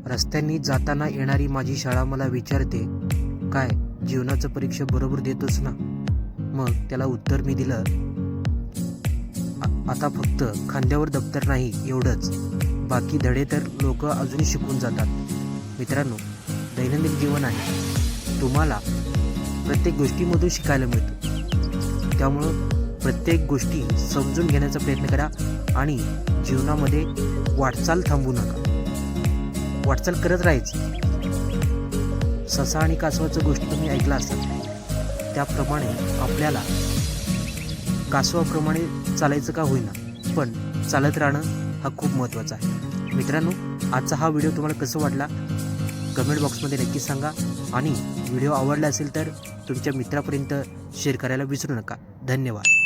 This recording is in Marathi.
रस्त्यांनी जाताना येणारी माझी शाळा मला विचारते, काय जीवनाचं परीक्षा बरोबर देतोस ना? मग त्याला उत्तर मी दिलं, आता फक्त खांद्यावर दप्तर नाही एवढंच, बाकी धडे तर लोक अजूनही शिकून जातात. मित्रांनो, दैनंदिन जीवन आहे, तुम्हाला प्रत्येक गोष्टीमधून शिकायला मिळतं. त्यामुळं प्रत्येक गोष्टी समजून घेण्याचा प्रयत्न करा आणि जीवनामध्ये वाटचाल थांबवू नका, वाटचाल करत राहायचं. ससा आणि कासवाचं गोष्ट तुम्ही ऐकला असाल, त्याप्रमाणे आपल्याला कासवाप्रमाणे चालायचं का होईना, पण चालत राहणं हा खूप महत्त्वाचा आहे. मित्रांनो, आजचा हा व्हिडिओ तुम्हाला कसं वाटला कमेंट बॉक्समध्ये नक्की सांगा आणि व्हिडिओ आवडला असेल तर तुमच्या मित्रापर्यंत शेअर करायला विसरू नका. धन्यवाद.